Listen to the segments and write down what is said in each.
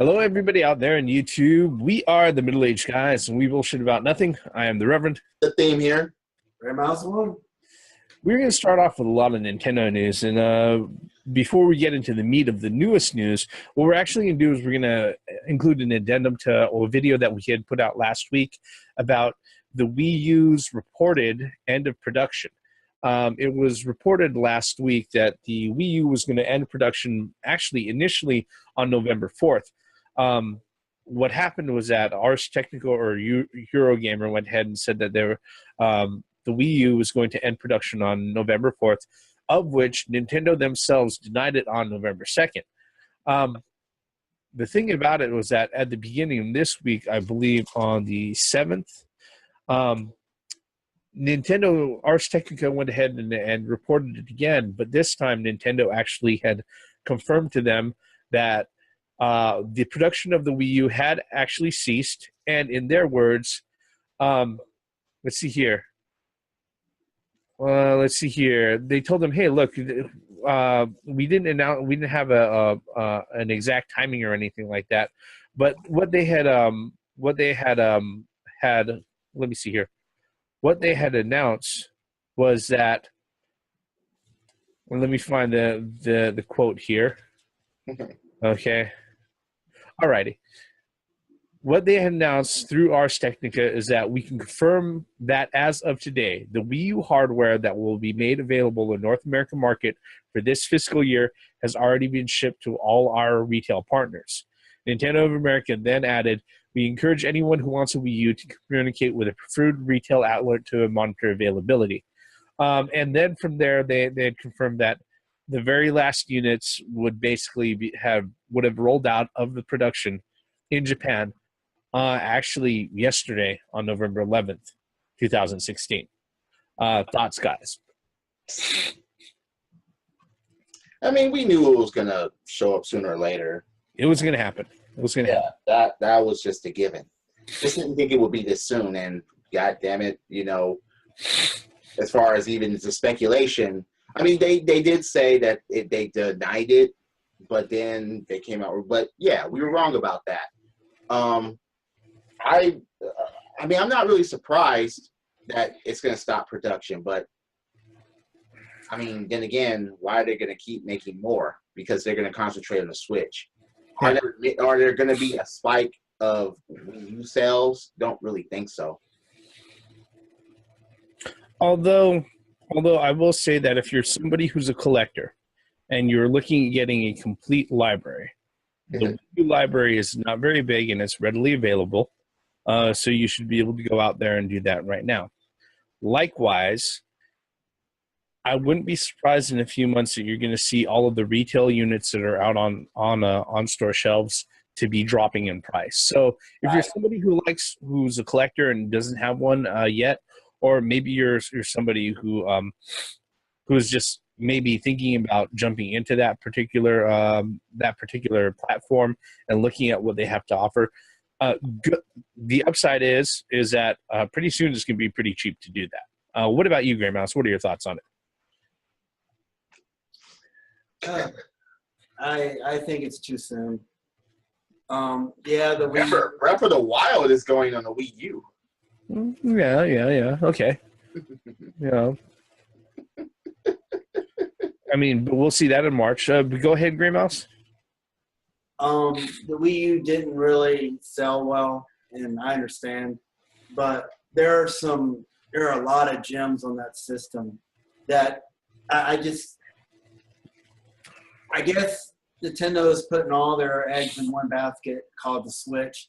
Hello, everybody out there on YouTube. We are the Middle-Aged Guys, and we bullshit about nothing. I am the Reverend. The theme here. Grandma's one. We're going to start off with a lot of Nintendo news, and before we get into the meat of the newest news, what we're actually going to do is we're going to include an addendum to a video that we had put out last week about the Wii U's reported end of production. It was reported last week that the Wii U was going to end production actually initially on November 4th. What happened was that Ars Technica or Eurogamer went ahead and said that the Wii U was going to end production on November 4th, of which Nintendo themselves denied it on November 2nd. The thing about it was that at the beginning of this week, I believe on the 7th, Nintendo Ars Technica went ahead and reported it again, but this time Nintendo actually had confirmed to them that the production of the Wii U had actually ceased, and in their words, let's see here. They told them, "Hey, look, we didn't have an exact timing or anything like that, but what they had let me see here. What they had announced was that. Well, let me find the quote here. Okay." Alrighty. What they announced through Ars Technica is that we can confirm that as of today, the Wii U hardware that will be made available in the North American market for this fiscal year has already been shipped to all our retail partners. Nintendo of America then added, "We encourage anyone who wants a Wii U to communicate with a preferred retail outlet to monitor availability." And then from there, they had confirmed that the very last units would basically have rolled out of the production in Japan actually yesterday on November 11th, 2016. Thoughts, guys? I mean, we knew it was going to show up sooner or later. It was going to happen. It was going to happen. That was just a given. Just didn't think it would be this soon, and God damn it, as far as even the speculation, I mean, they did say that they denied it, but then they came out. But yeah, we were wrong about that. I mean, I'm not really surprised that it's going to stop production, but I mean, then again, why are they going to keep making more? Because they're going to concentrate on the Switch. Are there going to be a spike of Wii U sales? Don't really think so. Although I will say that if you're somebody who's a collector and you're looking at getting a complete library, the Wii U library is not very big and it's readily available, so you should be able to go out there and do that right now. Likewise, I wouldn't be surprised in a few months that you're going to see all of the retail units that are out on store shelves to be dropping in price. So if you're somebody who's a collector and doesn't have one yet, or maybe you're somebody who's just maybe thinking about jumping into that particular platform and looking at what they have to offer. The upside is that pretty soon it's going to be pretty cheap to do that. What about you, Grey Mouse? What are your thoughts on it? I think it's too soon. Yeah, the Wii Breath of the Wild is going on the Wii U. Yeah. Okay. Yeah. I mean, but we'll see that in March. Go ahead, Grey Mouse. The Wii U didn't really sell well, and I understand, but there are a lot of gems on that system that I guess Nintendo is putting all their eggs in one basket called the Switch.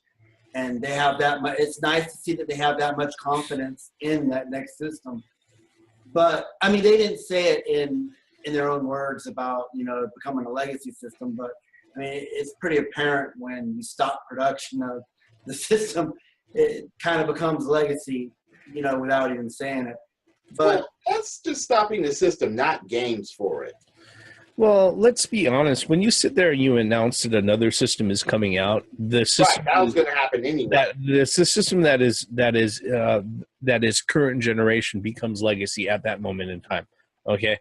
And they have that much. It's nice to see that they have that much confidence in that next system. But I mean, they didn't say it in their own words about becoming a legacy system. But I mean, it's pretty apparent when you stop production of the system, it kind of becomes legacy, without even saying it. But that's just stopping the system, not games for it. Well, let's be honest. When you sit there and you announce that another system is coming out, the system that was going to happen anyway. The system that is current generation becomes legacy at that moment in time. Okay,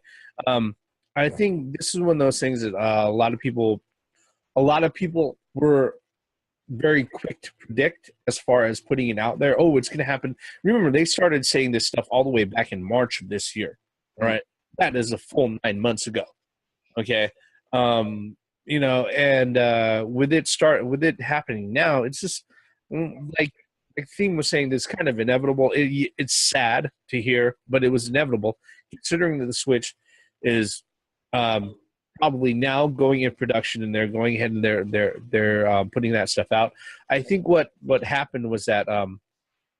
I think this is one of those things that a lot of people were very quick to predict as far as putting it out there. Oh, it's going to happen. Remember, they started saying this stuff all the way back in March of this year. All right, that is a full 9 months ago. Okay, you know, and with it happening now, it's just like the theme was saying, this kind of inevitable. It's sad to hear, but it was inevitable considering that the Switch is probably now going in production, and they're going ahead and they're putting that stuff out. I think what happened was that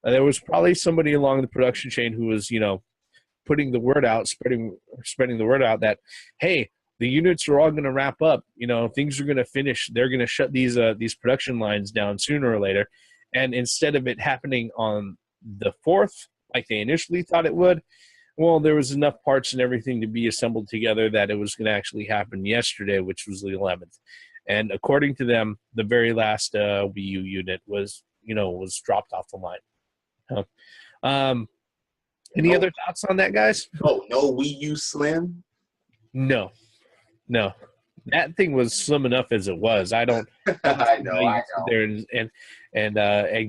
there was probably somebody along the production chain who was, you know, putting the word out, spreading the word out that, hey, the units are all going to wrap up. You know, things are going to finish. They're going to shut these production lines down sooner or later. And instead of it happening on the 4th, like they initially thought it would, well, there was enough parts and everything to be assembled together that it was going to actually happen yesterday, which was the 11th. And according to them, the very last Wii U unit was dropped off the line. Any other thoughts on that, guys? Oh, no Wii U Slim? No. That thing was slim enough as it was. I don't I know. sit there and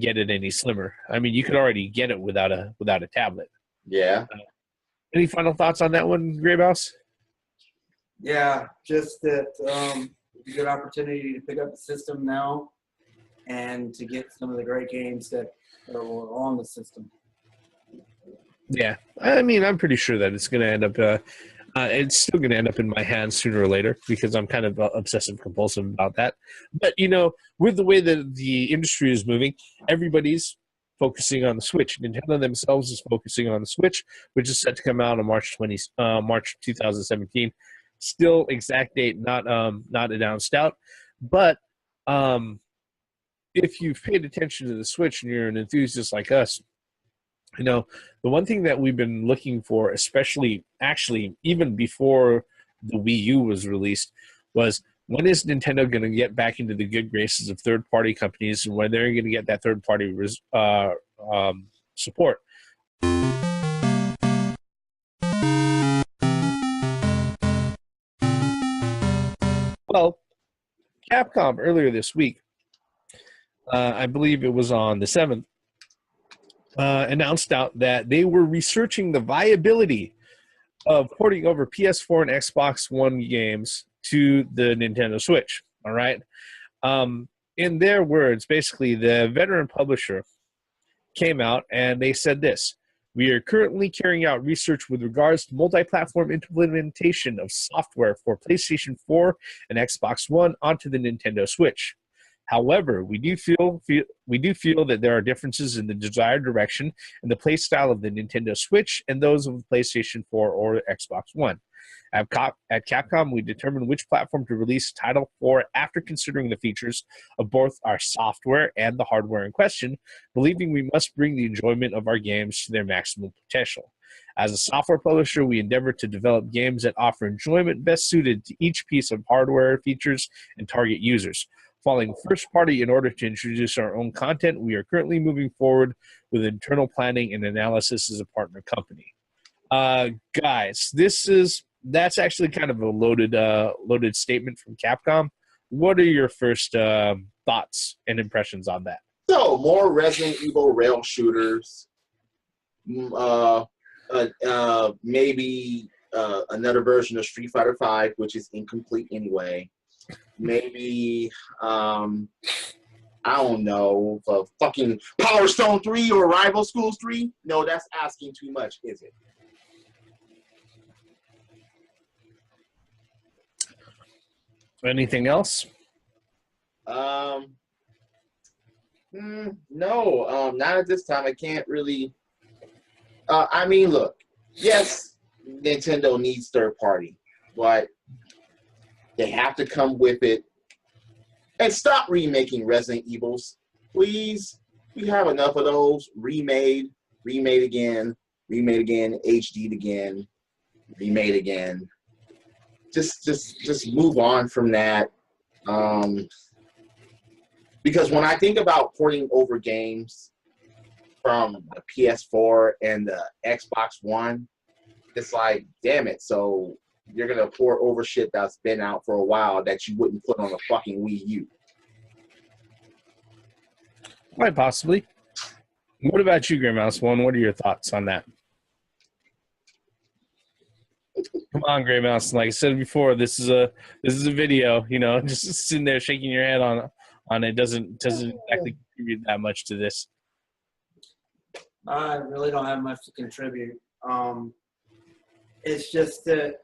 get it any slimmer. I mean, you could already get it without a tablet. Yeah. Any final thoughts on that one, Graybouse? Yeah, just that it's a good opportunity to pick up the system now and to get some of the great games that are on the system. Yeah, I mean, I'm pretty sure that it's going to end up. It's still going to end up in my hands sooner or later because I'm kind of obsessive compulsive about that. But you know, with the way that the industry is moving, everybody's focusing on the Switch. Nintendo themselves is focusing on the Switch, which is set to come out on March 2017. Still, exact date not announced out. But if you've paid attention to the Switch and you're an enthusiast like us, you know, the one thing that we've been looking for, especially actually even before the Wii U was released, was when is Nintendo going to get back into the good graces of third-party companies and when they're going to get that third-party support. Well, Capcom earlier this week, I believe it was on the 7th, announced out that they were researching the viability of porting over PS4 and Xbox One games to the Nintendo Switch. All right. In their words, basically, the veteran publisher came out and they said this: we are currently carrying out research with regards to multi-platform implementation of software for PlayStation 4 and Xbox One onto the Nintendo Switch. However, we do feel that there are differences in the desired direction and the play style of the Nintendo Switch and those of the PlayStation 4 or Xbox One. At Capcom, we determined which platform to release Title for after considering the features of both our software and the hardware in question, believing we must bring the enjoyment of our games to their maximum potential. As a software publisher, we endeavor to develop games that offer enjoyment best suited to each piece of hardware features and target users. Following first party in order to introduce our own content, we are currently moving forward with internal planning and analysis as a partner company. Guys, that's actually kind of a loaded statement from Capcom. What are your first thoughts and impressions on that? So, more Resident Evil rail shooters. Maybe another version of Street Fighter V, which is incomplete anyway. Maybe, I don't know, fucking Power Stone 3 or Rival Schools 3? No, that's asking too much, is it? Anything else? No, not at this time. I can't really. I mean, look, yes, Nintendo needs third party, but they have to come with it and stop remaking Resident Evils, please. We have enough of those. Remade again, HD'd again, remade again. Just move on from that. Because when I think about porting over games from the PS4 and the Xbox One, it's like, damn it. So you're going to port over shit that's been out for a while that you wouldn't put on a fucking Wii U. Quite possibly. What about you, Gray Mouse One? What are your thoughts on that? Come on, Gray Mouse. Like I said before, this is a video. You know, just sitting there shaking your head on it doesn't exactly contribute that much to this. I really don't have much to contribute. It's just that,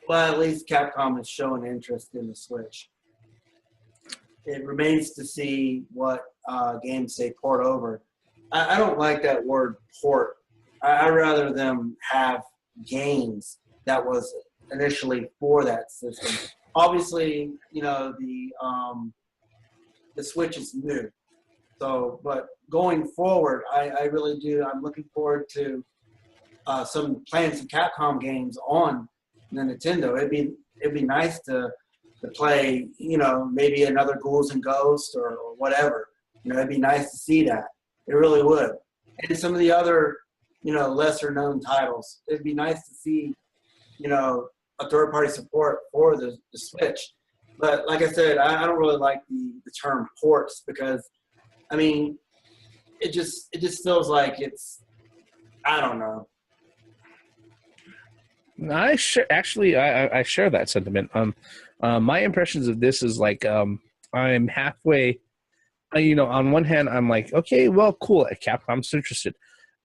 well, at least Capcom is showing interest in the Switch. It remains to see what games they port over. I don't like that word port. I'd rather them have games that was initially for that system. Obviously, you know, the Switch is new. So, but going forward, I really do. I'm looking forward to playing some Capcom games on the Nintendo. It'd be nice to play, you know, maybe another Ghouls and Ghosts or whatever. You know, it'd be nice to see that. It really would. And some of the other, you know, lesser known titles. It'd be nice to see, you know, a third party support for the Switch. But like I said, I don't really like the term ports because, I mean, it just feels like it's, I don't know. I share that sentiment. My impressions of this is like I'm halfway. You know, on one hand, I'm like, okay, well, cool. Capcom's interested.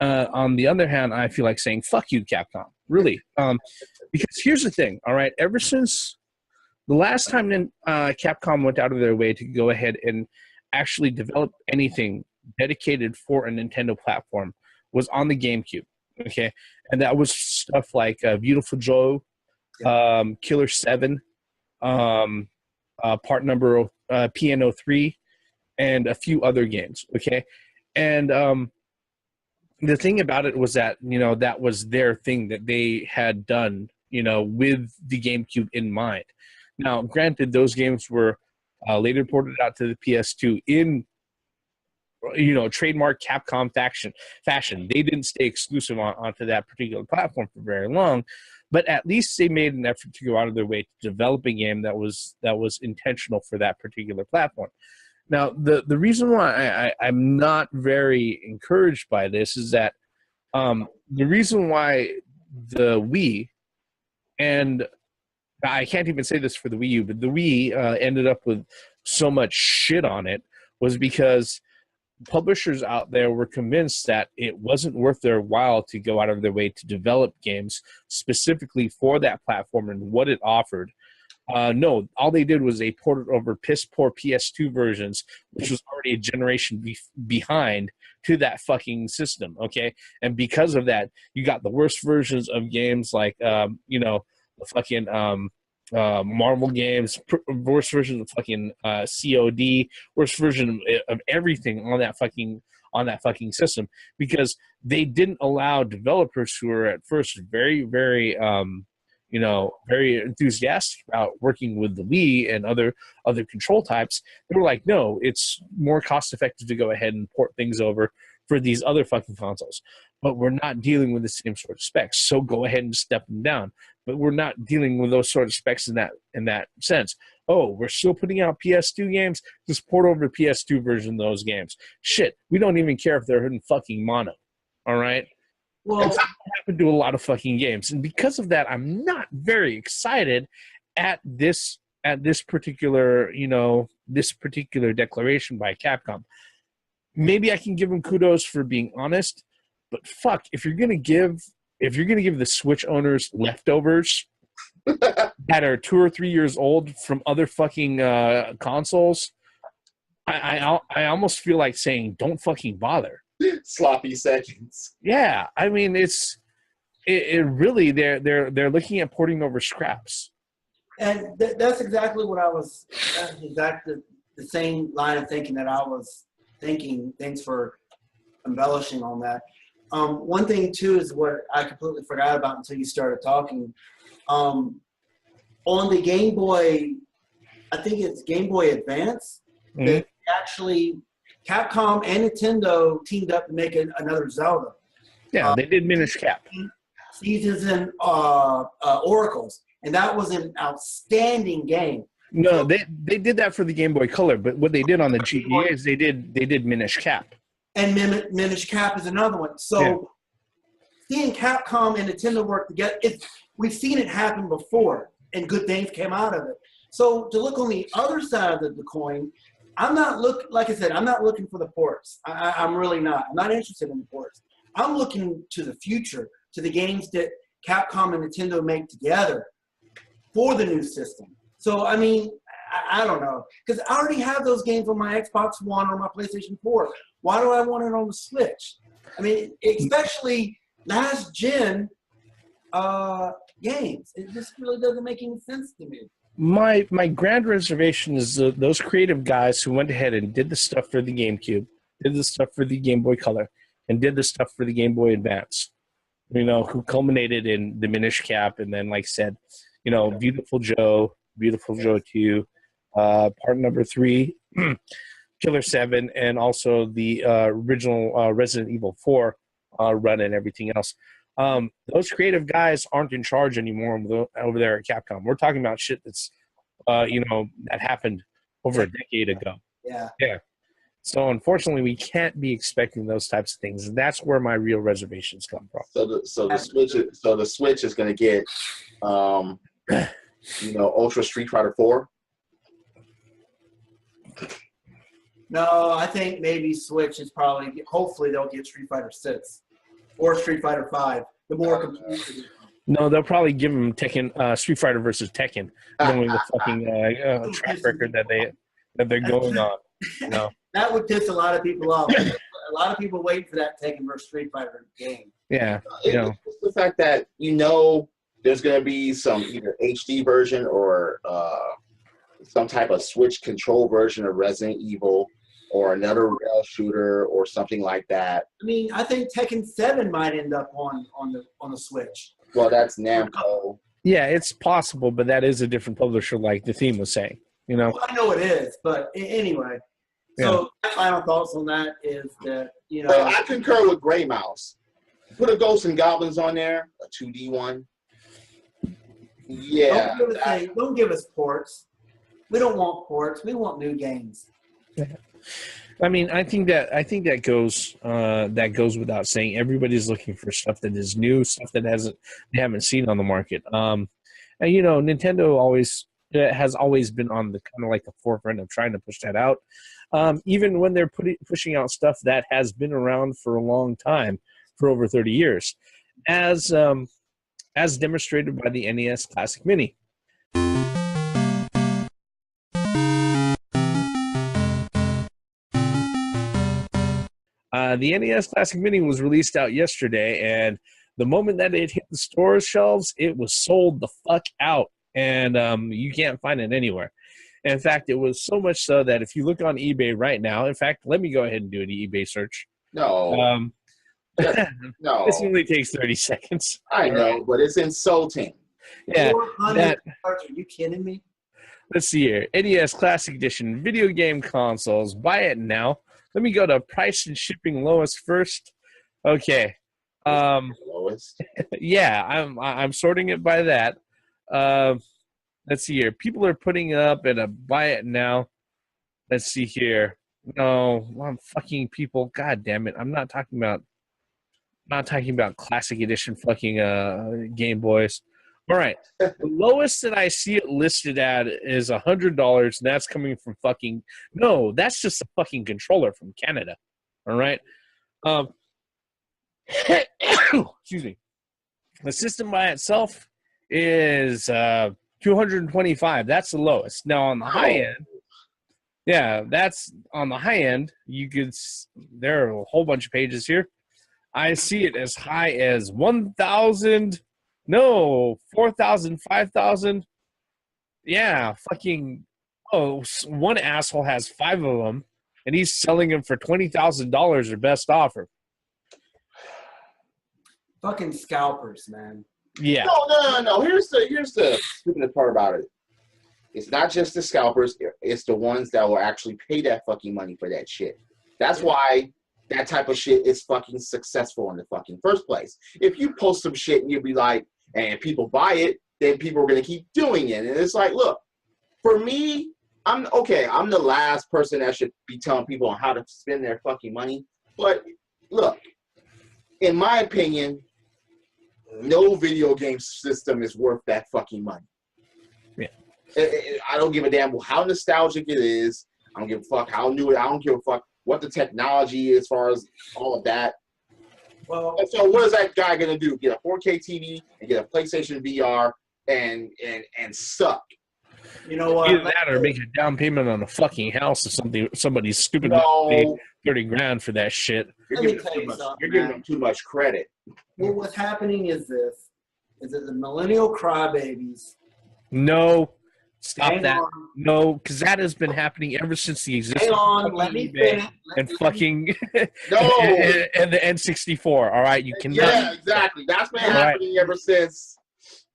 On the other hand, I feel like saying, fuck you, Capcom. Really. Because here's the thing, all right? Ever since the last time Capcom went out of their way to go ahead and actually develop anything dedicated for a Nintendo platform was on the GameCube, okay? And that was stuff like Beautiful Joe, Killer 7, part number Piano 3, and a few other games, okay? And the thing about it was that, you know, that was their thing that they had done, you know, with the GameCube in mind. Now, granted, those games were later ported out to the PS2 in, you know, trademark Capcom fashion. They didn't stay exclusive onto that particular platform for very long, but at least they made an effort to go out of their way to develop a game that was intentional for that particular platform. Now, the reason why I'm not very encouraged by this is that the reason why the Wii, and I can't even say this for the Wii U, but the Wii ended up with so much shit on it was because publishers out there were convinced that it wasn't worth their while to go out of their way to develop games specifically for that platform and what it offered. No, all they did was they ported over piss-poor PS2 versions, which was already a generation behind, to that fucking system, okay? And because of that, you got the worst versions of games like, you know, the fucking Marvel games, worst version of fucking COD, worst version of everything on that fucking system, because they didn't allow developers who were at first very, very you know, very enthusiastic about working with the Wii and other control types. They were like, no, it's more cost effective to go ahead and port things over for these other fucking consoles. But we're not dealing with the same sort of specs, so go ahead and step them down. But we're not dealing with those sort of specs in that sense. Oh, we're still putting out PS2 games? Just port over the PS2 version of those games. Shit, we don't even care if they're in fucking mono. All right? Well, that's what happened to a lot of fucking games. And because of that, I'm not very excited at this particular, you know, this particular declaration by Capcom. Maybe I can give them kudos for being honest, but fuck, if you're gonna give the Switch owners leftovers that are 2 or 3 years old from other fucking consoles, I almost feel like saying don't fucking bother. Sloppy seconds. Yeah, I mean it really they're looking at porting over scraps. And that's exactly what I was. That's exactly the same line of thinking that I was thinking. Thanks for embellishing on that. One thing too is what I completely forgot about until you started talking. On the Game Boy, I think it's Game Boy Advance. Mm-hmm. That actually Capcom and Nintendo teamed up to make another Zelda. Yeah, they did Minish Cap. Seasons and Oracles. And that was an outstanding game. No, they did that for the Game Boy Color, but what they did on the GBA is they did Minish Cap. And Minish Cap is another one. So seeing Capcom and Nintendo work together, we've seen it happen before, and good things came out of it. So to look on the other side of the coin, I'm not like I said, I'm not looking for the ports. I'm really not. I'm not interested in the ports. I'm looking to the future, to the games that Capcom and Nintendo make together for the new system. So, I mean, I don't know. Because I already have those games on my Xbox One or my PlayStation 4. Why do I want it on the Switch? I mean, especially last gen games. It just really doesn't make any sense to me. My grand reservation is those creative guys who went ahead and did the stuff for the GameCube, did the stuff for the Game Boy Color, and did the stuff for the Game Boy Advance. You know, who culminated in the Minish Cap, and then, like I said, you know, Beautiful Joe 2, part number 3, Killer 7, and also the original Resident Evil 4 run and everything else. Those creative guys aren't in charge anymore over there at Capcom. We're talking about shit that's, you know, that happened over a decade ago. Yeah. So unfortunately, we can't be expecting those types of things, and that's where my real reservations come from. So the Switch is going to get, you know, Ultra Street Fighter 4. No, I think maybe Switch is probably. Hopefully, they'll get Street Fighter 6 or Street Fighter 5. The more complete. No, they'll probably give them Tekken, Street Fighter versus Tekken, knowing the fucking track record that they're going on. You know? That would piss a lot of people off. A lot of people wait for that Tekken versus Street Fighter game. Yeah, you know. It's the fact that, you know, there's going to be some either HD version or some type of Switch control version of Resident Evil or another rail shooter or something like that. I mean, I think Tekken 7 might end up on the Switch. Well, that's Namco. Yeah, it's possible, but that is a different publisher, like the theme was saying. You know. Well, I know it is, but anyway. So my final thoughts on that is that, you know. Well, I concur with Gray Mouse. Put a Ghosts and Goblins on there, a 2D one. Yeah. Don't give us ports. We don't want ports. We want new games. Yeah. I mean, I think that goes without saying. Everybody's looking for stuff that is new, stuff that they haven't seen on the market. And you know, Nintendo has always been on the kind of like the forefront of trying to push that out. Even when they're pushing out stuff that has been around for a long time, for over 30 years, as demonstrated by the NES Classic Mini. The NES Classic Mini was released out yesterday, and the moment that it hit the store shelves, it was sold the fuck out, and you can't find it anywhere. In fact, it was so much so that if you look on eBay right now, in fact, let me go ahead and do an eBay search. No. No. This only takes 30 seconds. I know, but it's insulting. Yeah. Are you kidding me? Let's see here. NES Classic Edition, video game consoles. Buy it now. Let me go to price and shipping lowest first. Okay. Lowest? Yeah, I'm sorting it by that. Let's see here. People are putting it up at a buy it now. Let's see here. No, I'm fucking people. God damn it. I'm not talking about Classic Edition fucking Game Boys. All right. The lowest that I see it listed at is $100, and that's coming from fucking... No, that's just a fucking controller from Canada. All right? Excuse me. The system by itself is $225. That's the lowest. Now, on the high end... Yeah, that's on the high end. You could... There are a whole bunch of pages here. I see it as high as 1,000... No, 4,000, 5,000. Yeah, fucking. Oh, one asshole has 5 of them, and he's selling them for $20,000 or best offer. Fucking scalpers, man. Yeah. No. Here's the stupid part about it. It's not just the scalpers. It's the ones that will actually pay that fucking money for that shit. That's why that type of shit is fucking successful in the fucking first place. If you post some shit and you'll be like, and people buy it, then people are going to keep doing it. And it's like, look, For me, I'm okay. I'm the last person that should be telling people on how to spend their fucking money. But look, in my opinion, no video game system is worth that fucking money. Yeah. I don't give a damn how nostalgic it is. I don't give a fuck how new it. I don't give a fuck what the technology is as far as all of that. Well, and so what is that guy gonna do? Get a 4K TV and get a PlayStation VR and suck? You know what? Either that or make a down payment on a fucking house or something. Somebody's stupid. No. 30 grand for that shit. You're giving them too much credit. Well, what's happening is this: is that the millennial crybabies. No, stop Hang that. on. No, because that has been happening ever since the existence Hang on, of let me eBay finish. and fucking No. and the N64. All right, you cannot. Yeah, exactly. That's been happening ever since.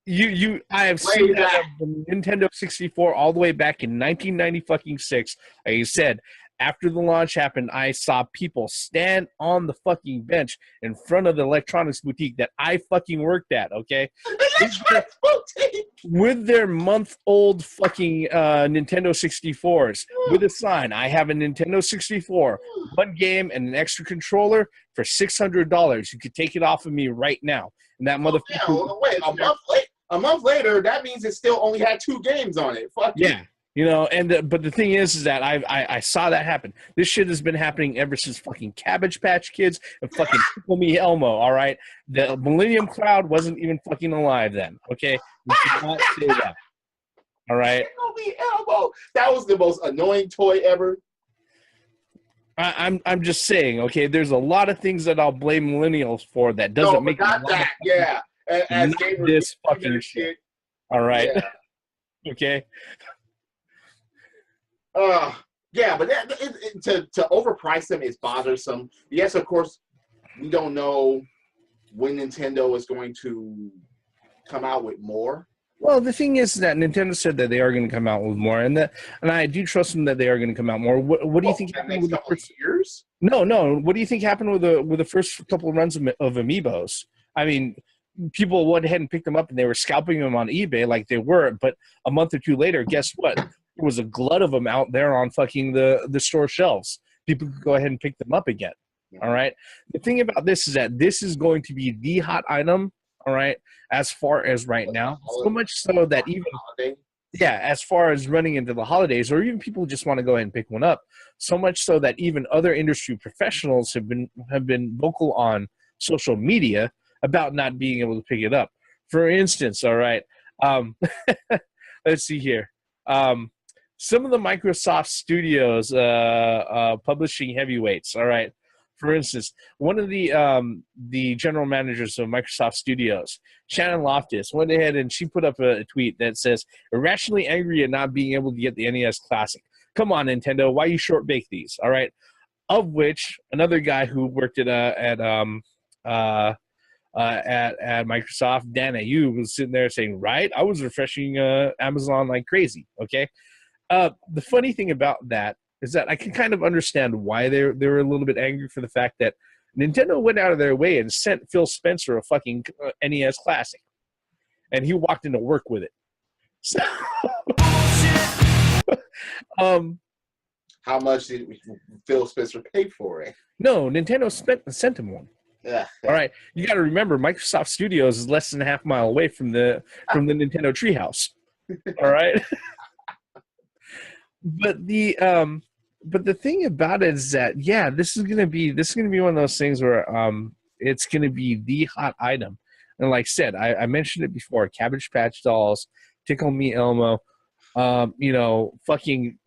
I have seen that the Nintendo 64 all the way back in 1996. Like you said, after the launch happened, I saw people stand on the fucking bench in front of the electronics boutique that I fucking worked at, okay? With their month-old fucking Nintendo 64s, with a sign, I have a Nintendo 64, one game and an extra controller for $600. You could take it off of me right now. And that motherfucker... Yeah, wait, a month later, that means it still only had 2 games on it. Fuck yeah. You know, but the thing is that I saw that happen. This shit has been happening ever since fucking Cabbage Patch Kids and fucking Tickle Me Elmo, all right? The Millennium Cloud wasn't even fucking alive then, okay? We should not say that, all right? Tickle Me Elmo. That was the most annoying toy ever. I'm just saying, okay, there's a lot of things that I'll blame millennials for that doesn't make not that, yeah. As gamers, this fucking shit, all right? Yeah. Okay? Yeah, but to overprice them is bothersome. Yes, of course, we don't know when Nintendo is going to come out with more. Well, the thing is that Nintendo said that they are going to come out with more, and I do trust them that they are going to come out more. What do you think happened with the first years? No. What do you think happened with the first couple of runs of Amiibos? I mean, people went ahead and picked them up, and they were scalping them on eBay like they were. But a month or two later, guess what? There was a glut of them out there on fucking the store shelves. People could go ahead and pick them up again. All right. The thing about this is that this is going to be the hot item. All right. As far as right now, so much so that even as far as running into the holidays, or even people just want to go ahead and pick one up. So much so that even other industry professionals have been vocal on social media about not being able to pick it up. For instance, all right. Let's see here. Some of the Microsoft Studios publishing heavyweights, all right. For instance, one of the general managers of Microsoft Studios, Shannon Loftus, went ahead and she put up a tweet that says, irrationally angry at not being able to get the NES Classic. Come on, Nintendo, why you short bake these? All right. Of which another guy who worked at Microsoft, Dan Ayub, was sitting there saying, right, I was refreshing Amazon like crazy, okay? The funny thing about that is that I can kind of understand why they were a little bit angry for the fact that Nintendo went out of their way and sent Phil Spencer a fucking NES Classic. And he walked into work with it. So, how much did Phil Spencer pay for it? No, Nintendo sent him one. Yeah. All right. You got to remember, Microsoft Studios is less than a half mile away from the Nintendo treehouse. All right. But the thing about it is that this is gonna be one of those things where it's gonna be the hot item. And like I said, I mentioned it before: Cabbage Patch Dolls, Tickle Me Elmo, fucking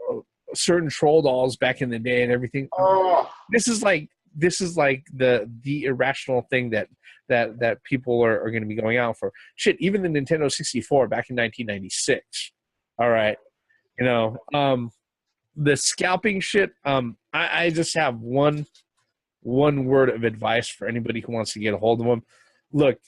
certain troll dolls back in the day and everything. Oh. This is like the irrational thing that people are going to be going out for. Shit, even the Nintendo 64 back in 1996. All right. The scalping shit, I just have one word of advice for anybody who wants to get a hold of them. Look,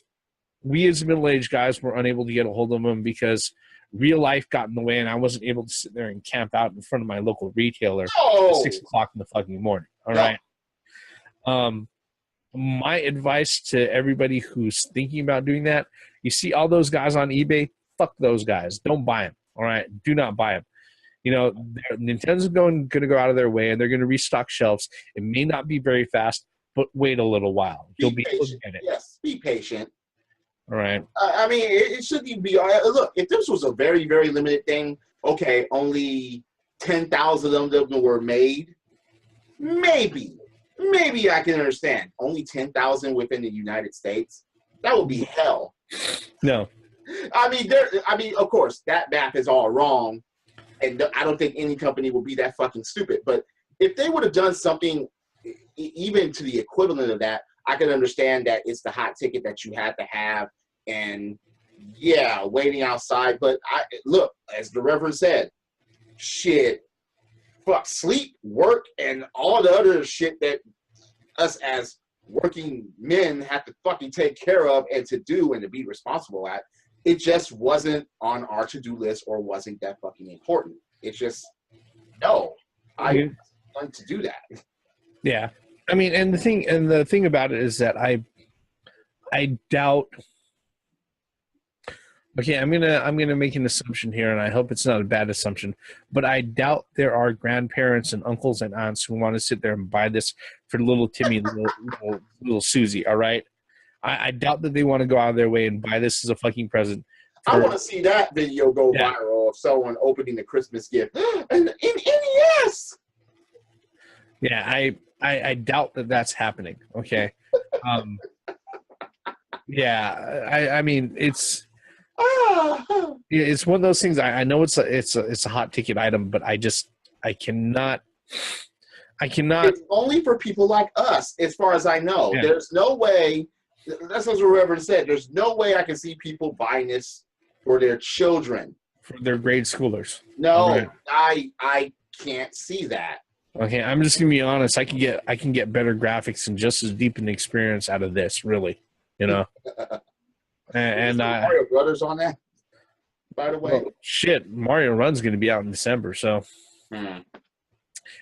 we as middle-aged guys were unable to get a hold of them because real life got in the way and I wasn't able to sit there and camp out in front of my local retailer at 6 o'clock in the fucking morning. All right. My advice to everybody who's thinking about doing that, you see all those guys on eBay, fuck those guys. Don't buy them. All right. Do not buy them. Nintendo's going to go out of their way, and they're going to restock shelves. It may not be very fast, but wait a little while. You'll be able to get it. Yes, be patient. All right. I mean, it shouldn't be. Look, if this was a very, very limited thing, okay, only 10,000 of them were made. Maybe I can understand. Only 10,000 within the United States. That would be hell. No. I mean, of course, that math is all wrong, and I don't think any company will be that fucking stupid. But if they would have done something even to the equivalent of that, I can understand that it's the hot ticket that you had to have, and yeah, waiting outside. But look, as the Reverend said, shit, fuck, sleep, work, and all the other shit that us as working men have to fucking take care of and to do and to be responsible at. It just wasn't on our to-do list or wasn't that fucking important. It's just, no, I want to do that. Yeah. I mean, and the thing about it is that I doubt. Okay, I'm gonna make an assumption here, and I hope it's not a bad assumption, but I doubt there are grandparents and uncles and aunts who want to sit there and buy this for little Timmy, little Susie. All right, I doubt that they want to go out of their way and buy this as a fucking present. I want to see that video go viral of someone opening the Christmas gift. And in NES. Yeah, I doubt that that's happening. Okay. Yeah, I mean it's one of those things. I know it's a hot ticket item, but I cannot. It's only for people like us, as far as I know. Yeah. There's no way. That's what the Reverend said. There's no way I can see people buying this for their children, for their grade schoolers. No, right. I can't see that. Okay, I'm just gonna be honest. I can get better graphics and just as deep an experience out of this. Really, and Mario Brothers on that. By the way, well, shit, Mario Run's gonna be out in December, so.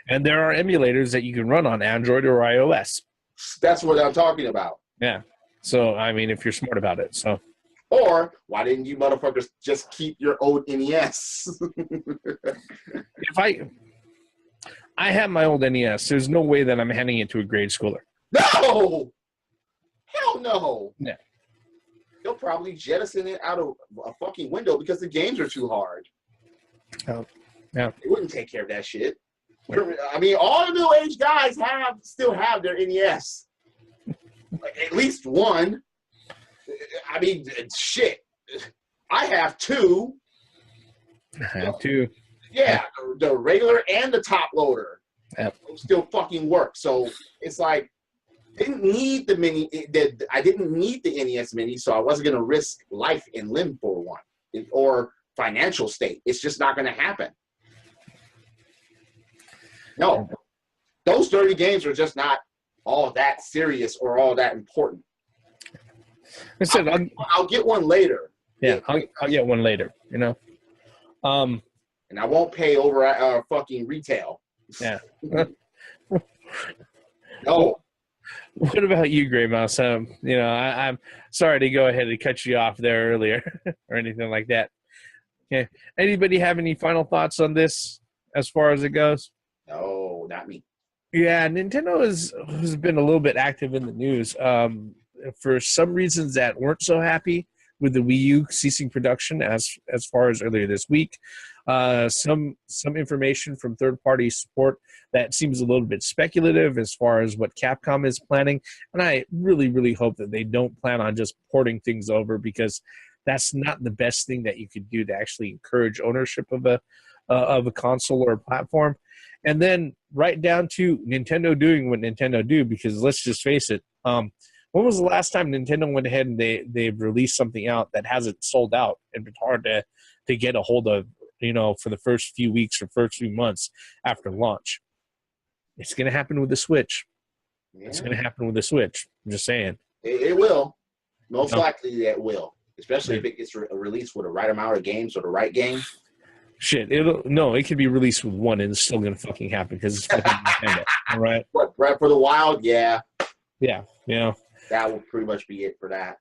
And there are emulators that you can run on Android or iOS. That's what I'm talking about. Yeah. So, I mean, if you're smart about it, so. Or, why didn't you motherfuckers just keep your old NES? If I have my old NES, there's no way that I'm handing it to a grade schooler. No! Hell no! Yeah. They'll probably jettison it out of a fucking window because the games are too hard. Oh, yeah. They wouldn't take care of that shit. I mean, all the middle aged guys still have their NES. Like, at least one. I mean, shit. I have two. I have two. Yeah, the regular and the top loader. Yep. Still fucking work. So it's like, didn't need the mini. I didn't need the NES Mini, so I wasn't going to risk life and limb for one or financial state. It's just not going to happen. No, those 30 games are just not all that serious or all that important. I said, I'll get one later. Yeah, I'll get one later, And I won't pay over fucking retail. Yeah. No. What about you, Gray Mouse? I'm sorry to go ahead and cut you off there earlier or anything like that. Okay. Anybody have any final thoughts on this as far as it goes? No, not me. Yeah, Nintendo has been a little bit active in the news for some reasons that weren't so happy with the Wii U ceasing production as far as earlier this week. Some information from third-party support that seems a little bit speculative as far as what Capcom is planning, and I really, really hope that they don't plan on just porting things over because that's not the best thing that you could do to actually encourage ownership of a console or a platform. And then right down to Nintendo doing what Nintendo do, because let's just face it, when was the last time Nintendo went ahead and they've released something out that hasn't sold out and been hard to get a hold of, for the first few weeks or first few months after launch? It's going to happen with the Switch. Yeah. It's going to happen with the Switch. I'm just saying. It will. Most likely it will, especially if it gets released with the right amount of games or the right game. Shit, it could be released with one and it's still gonna fucking happen because it's fucking Nintendo. All right. What, Breath of the Wild? Yeah. Yeah. That will pretty much be it for that.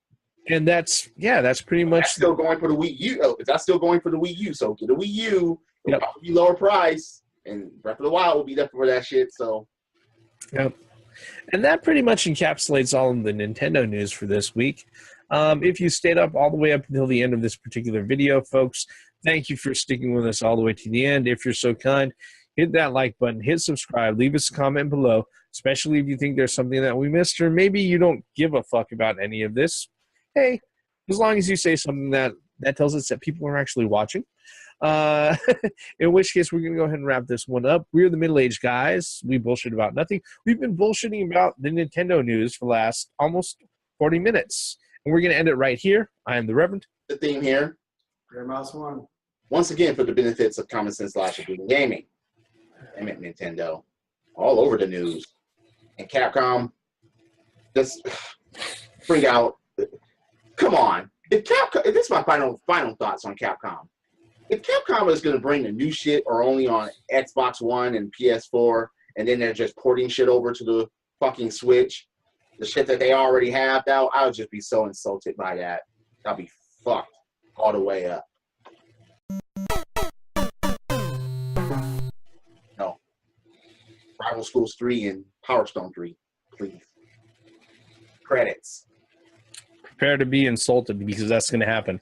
And that's pretty much That's still going for the Wii U. Oh, that's still going for the Wii U. So get a Wii U. It'll Yep. probably be lower price, and Breath of the Wild will be there for that shit. So, Yep. And that pretty much encapsulates all of the Nintendo news for this week. If you stayed up all the way up until the end of this particular video, folks, thank you for sticking with us all the way to the end. If you're so kind, hit that like button, hit subscribe, leave us a comment below, especially if you think there's something that we missed, or maybe you don't give a fuck about any of this. Hey, as long as you say something that tells us that people are actually watching. In which case, we're going to go ahead and wrap this one up. We're the middle-aged guys. We bullshit about nothing. We've been bullshitting about the Nintendo news for the last almost 40 minutes. And we're going to end it right here. I am the Reverend. the theme here, Grandma's one. once again, for the benefits of common sense logic in gaming. Damn it, Nintendo. All over the news. And Capcom, just bring out. Come on. If Capcom, this is my final thoughts on Capcom. If Capcom is going to bring the new shit or only on Xbox One and PS4, and then they're just porting shit over to the fucking Switch, the shit that they already have, now I would just be so insulted by that. I'll be fucked all the way up. No. Rival Schools 3 and Power Stone 3, please. Credits. Prepare to be insulted because that's going to happen.